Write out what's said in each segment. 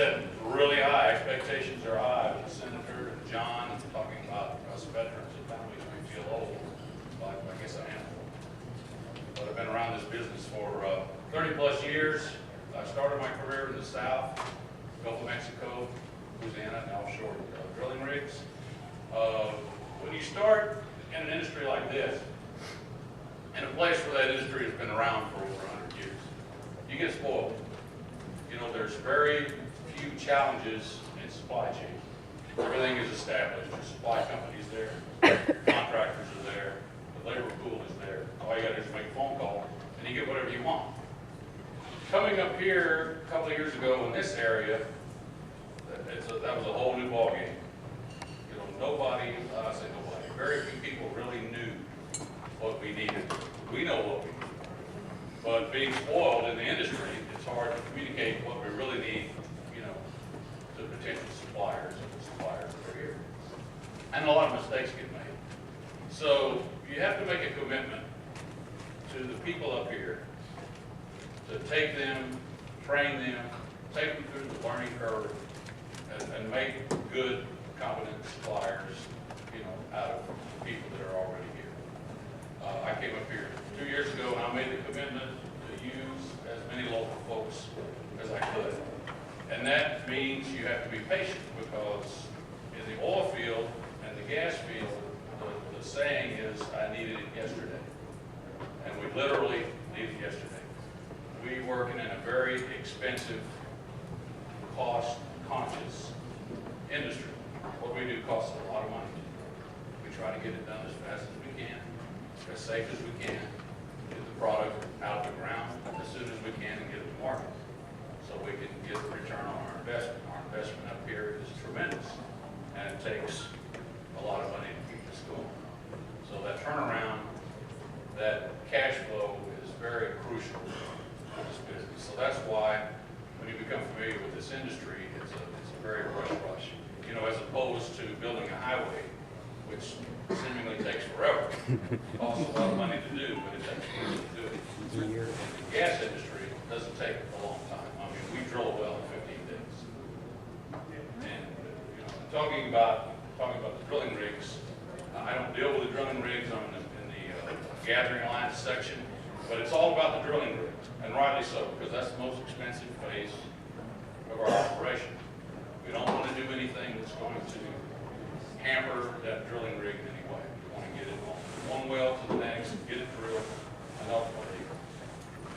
set really high, expectations are high, with the senator and John talking about us veterans and families we feel old, like I guess I am. But I've been around this business for 30 plus years. I started my career in the South, Gulf of Mexico, Louisiana, and offshore drilling rigs. When you start in an industry like this, in a place where that industry has been around for over 100 years, you get spoiled. You know, there's very few challenges in supply chain. Everything is established. Your supply company's there, contractors are there, the labor pool is there. All you got to do is make a phone call, and you get whatever you want. Coming up here a couple of years ago in this area, that was a whole new ballgame. You know, nobody, I say nobody, very few people really knew what we needed. We know what we need. But being spoiled in the industry, it's hard to communicate what we really need, you know, to potential suppliers and the suppliers that are here. And a lot of mistakes get made. So you have to make a commitment to the people up here to take them, train them, take them through the learning curve, and make good, competent suppliers, you know, out of people that are already here. I came up here 2 years ago and I made the commitment to use as many local folks as I could. And that means you have to be patient, because in the oil field and the gas field, the saying is, I needed it yesterday. And we literally need it yesterday. We work in a very expensive, cost-conscious industry. What we do costs a lot of money. We try to get it done as fast as we can, as safe as we can, get the product out of the ground as soon as we can, and get it to market, so we can get the return on our investment. Our investment up here is tremendous, and it takes a lot of money to keep this going. So that turnaround, that cash flow is very crucial for this business. So that's why when you become familiar with this industry, it's a very rush. You know, as opposed to building a highway, which seemingly takes forever. It costs a lot of money to do, but it takes forever to do it. In the gas industry, it doesn't take a long time. I mean, we drill a well in 15 days. And you know, talking about the drilling rigs, I don't deal with the drilling rigs in the gathering lines section, but it's all about the drilling rigs, and rightly so, because that's the most expensive phase of our operation. We don't want to do anything that's going to hamper that drilling rig in any way. We want to get it on one well to the next, get it drilled, and ultimately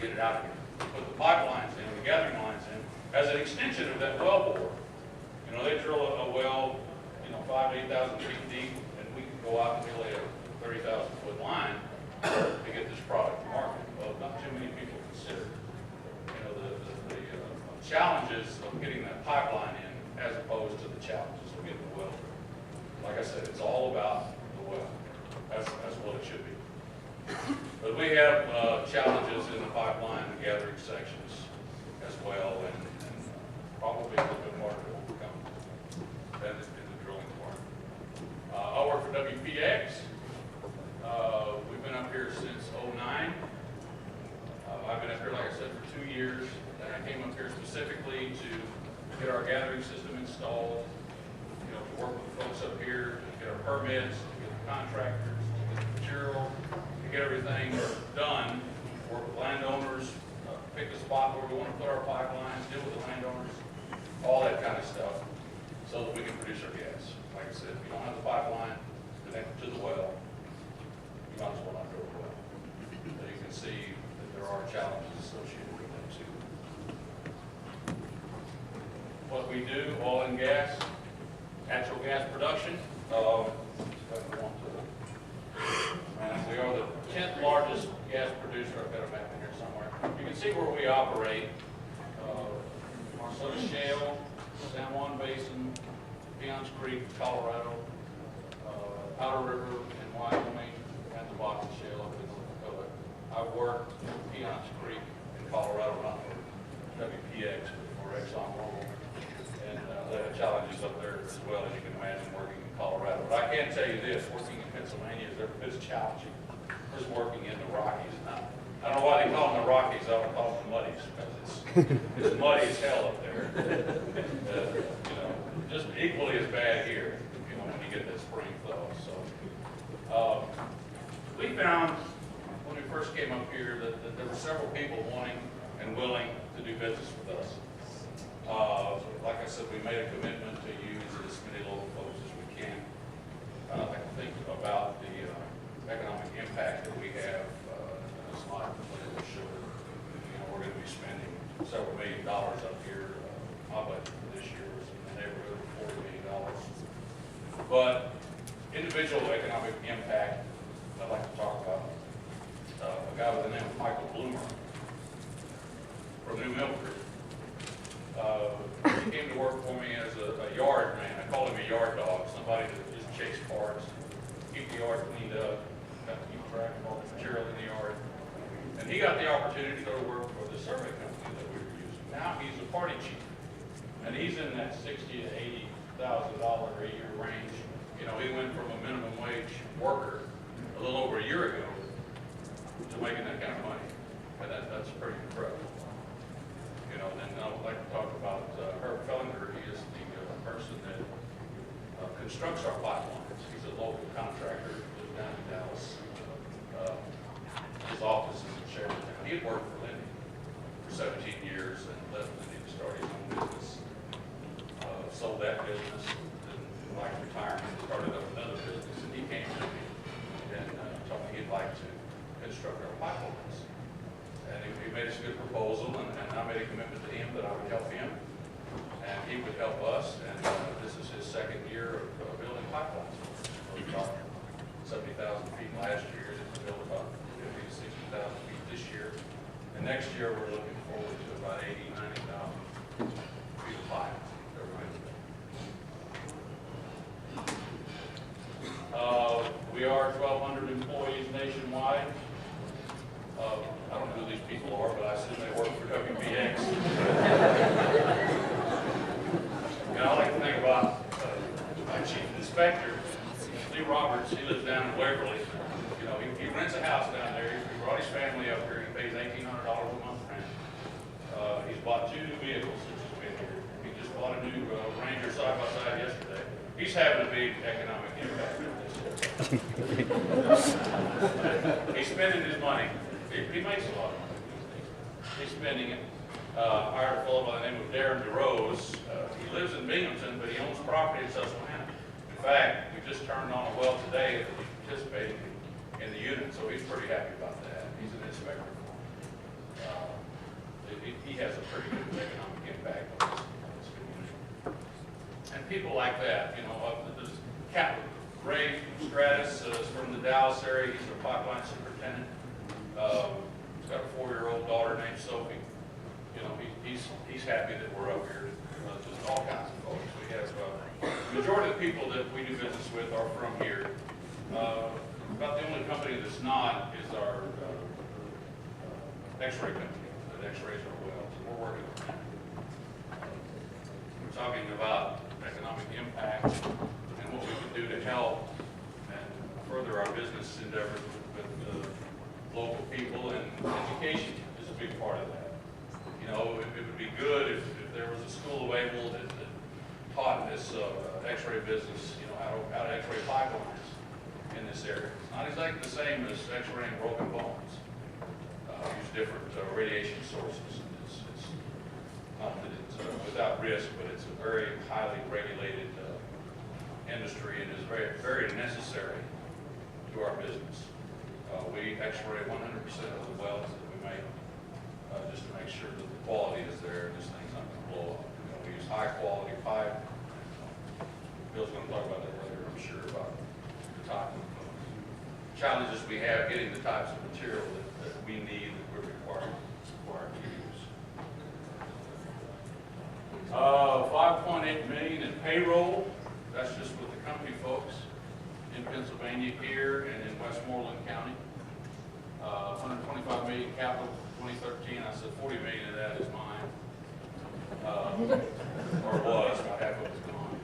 get it out of here. Put the pipelines in, the gathering lines in, as an extension of that well bore. You know, they drill a well, you know, 5,000 to 8,000 feet deep, and we can go out and lay a 30,000 foot line to get this product to market. Well, not too many people consider, you know, the challenges of getting that pipeline in, as opposed to the challenges of getting the well. Like I said, it's all about the well. That's what it should be. But we have challenges in the pipeline, the gathering sections as well, and probably a little bit more to overcome than in the drilling part. I work for WPX. We've been up here since '09. I've been up here, like I said, for 2 years. And I came up here specifically to get our gathering system installed, you know, to work with the folks up here, to get our permits, to get the contractors, to get the material, to get everything done, work with landowners, pick a spot where we want to put our pipelines, deal with the landowners, all that kind of stuff, so that we can produce our gas. Like I said, if you don't have the pipeline connected to the well, you might as well not drill the well. So you can see that there are challenges associated with that too. What we do, oil and gas, natural gas production. We are the 10th largest gas producer. I've got a map in here somewhere. You can see where we operate. Marcellus Shale, San Juan Basin, Piceance Creek, Colorado, Powder River in Wyoming, and the Bakken Shale up in North Dakota. I've worked in Piceance Creek in Colorado, not for WPX, but for ExxonMobil. And they have challenges up there as well, as you can imagine, working in Colorado. But I can tell you this, working in Pennsylvania is every bit as challenging as working in the Rockies. Now, I don't know why they call them the Rockies, I would call them the Muddies, because it's muddy as hell up there. You know, just equally as bad here, you know, when you get that spring thaw. So, we found, when we first came up here, that there were several people wanting and willing to do business with us. Like I said, we made a commitment to use as many local folks as we can. I think about the economic impact that we have. It's not completely sure. You know, we're going to be spending several $1 million up here. My budget for this year was in the neighborhood of $40 million. But individual economic impact, I'd like to talk about a guy by the name of Michael Bloomer from New Milford. He came to work for me as a yard man. I call him a yard dog, somebody that just chase cars, keep the yard cleaned up, keep track of all the material in the yard. And he got the opportunity to go to work for the survey company that we were using. Now he's a party chief, and he's in that $60,000 to $80,000 a year range. You know, he went from a minimum wage worker a little over a year ago to making that kind of money, and that's pretty incredible. You know, and I would like to talk about Herb Fellinger. He is the person that constructs our pipelines. He's a local contractor, lives down in Dallas. His office is in Sheridan. He had worked for Lindy for 17 years and left Lindy to start his own business. Sold that business, and like retirement, started up another business. And he came to me and told me he'd like to construct our pipelines. And he made us a good proposal, and I made a commitment to him that I would help him, and he would help us. And this is his second year of building pipelines. We talked 70,000 feet last year. It's built about 50,000 to 60,000 feet this year. And next year we're looking forward to about 80,000 to 90,000 feet of pipe. We are 1,200 employees nationwide. I don't know who these people are, but I assume they work for WPX. And I like to think about my chief inspector, Lee Roberts. He lives down in Waverly. You know, he rents a house down there. He brought his family up here. He pays $1,800 a month rent. He's bought 2 new vehicles since he's been here. He just bought a new Ranger side-by-side yesterday. He's having a big economic impact on this. He's spending his money. He makes a lot of money. He's spending it. Hired a fellow by the name of Darren DeRose. He lives in Binghamton, but he owns property in Susquehanna. In fact, we just turned on a well today that he's participating in the unit, so he's pretty happy about that. He's an inspector. He has a pretty good economic impact on this community. And people like that, you know, there's Ray Stratus is from the Dallas area. He's a pipeline superintendent. He's got a 4-year-old daughter named Sophie. You know, he's happy that we're up here. Just all kinds of folks. We have the majority of the people that we do business with are from here. About the only company that's not is our X-ray company that X-rays our wells. We're working on that. We're talking about economic impact and what we can do to help and further our business endeavors with local people, and education is a big part of that. You know, it would be good if there was a school available that taught this X-ray business, you know, how to X-ray pipelines in this area. It's not exactly the same as X-raying broken bones. Use different radiation sources. It's not that it's without risk, but it's a very highly regulated industry, and is very, very necessary to our business. We X-ray 100% of the wells that we make, just to make sure that the quality is there and this thing's not going to blow up. You know, we use high quality pipe. Bill's going to talk about that later, I'm sure, about the type of challenges we have getting the types of material that we need, that we're required to use. $5.8 million in payroll. That's just with the company folks in Pennsylvania here and in Westmoreland County. 125 million capital 2013. I said 40 million of that is mine, or was. About half of it is gone.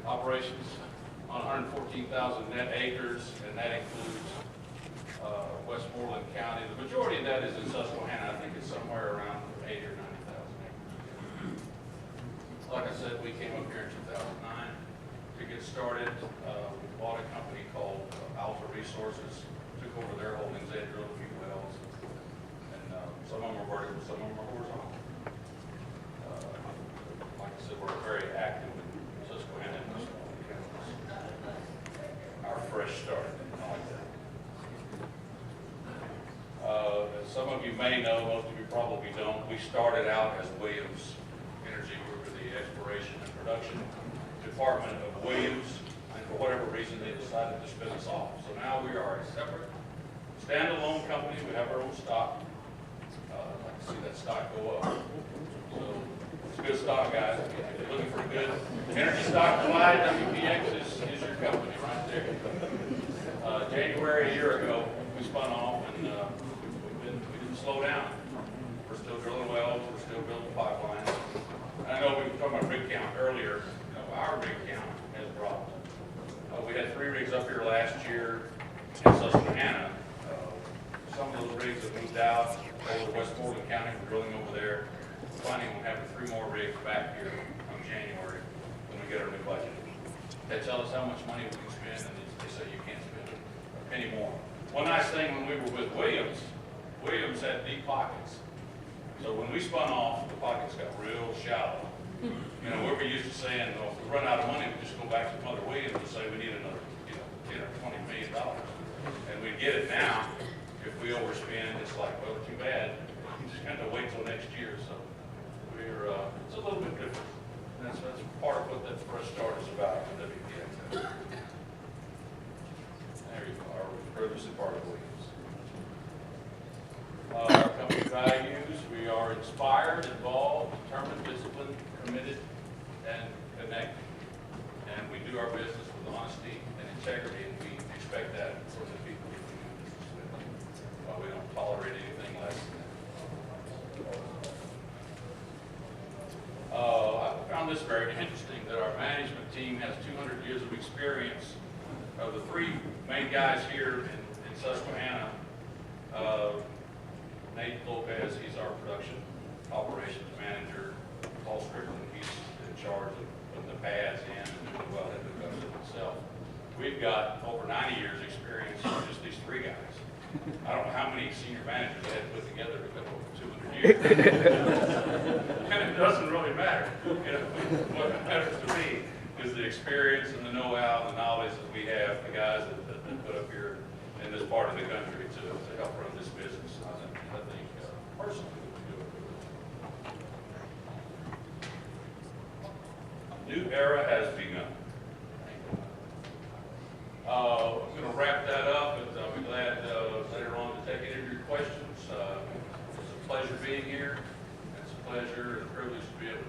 Operations on 114,000 net acres, and that includes Westmoreland County. The majority of like I said, we came up here in 2009 to get started. We bought a company called Alpha Resources, took over their holdings. They had drilled a few wells, and some of them are vertical, some of them are horizontal. Like I said, we're very active in Susquehanna and Muscatine counties. Our fresh start, I like that. As some of you may know, most of you probably don't, we started out as Williams Energy. We were the exploration and production department of Williams, and for whatever reason they decided to spin us off. So now we are a separate, standalone company. We have our own stock. I'd like to see that stock go up. So it's good stock, guys. If you're looking for a good energy stock to buy, WPX is your company right there. January a year ago, we spun off, and we didn't slow down. We're still drilling wells. We're still building pipelines. I know we were talking about rig count earlier. Our rig count has dropped. We had 3 rigs up here last year in Susquehanna. Some of those rigs have moved out over Westmoreland County. We're drilling over there. We're planning on having 3 more rigs back here in January when we get our new budget. They tell us how much money we can spend, and they say you can't spend any more. One nice thing when we were with Williams, Williams had deep pockets. So when we spun off, the pockets got real shallow. You know, we were used to saying, well, if we run out of money, we just go back to Mother Williams and say we need another, $10 or $20 million. And we get it now. If we overspend, it's like, well, too bad. You just kind of wait till next year. So we're, it's a little bit different. And that's part of what that fresh start is about with WPX. There you go. Our previously part of Williams. Our company values: we are inspired, involved, determined, disciplined, committed, and connected. And we do our business with honesty and integrity, and we expect that from the people we do business with. We don't tolerate anything less than that. I found this very interesting, that our management team has 200 years of experience. Of the 3 main guys here in Susquehanna, Nate Lopez, he's our production operations manager. Paul Strickland, he's in charge of putting the pads in and doing the wellhead production itself. We've got over 90 years experience in just these 3 guys. I don't know how many senior managers they had put together to go over 200 years. And it doesn't really matter. You know, what matters to me is the experience and the know-how and the knowledge that we have, the guys that put up here in this part of the country to help run this business. I think personally we do it. New era has begun. I'm going to wrap that up, but I'll be glad later on to take any of your questions. It's a pleasure being here. It's a pleasure and a privilege to be able to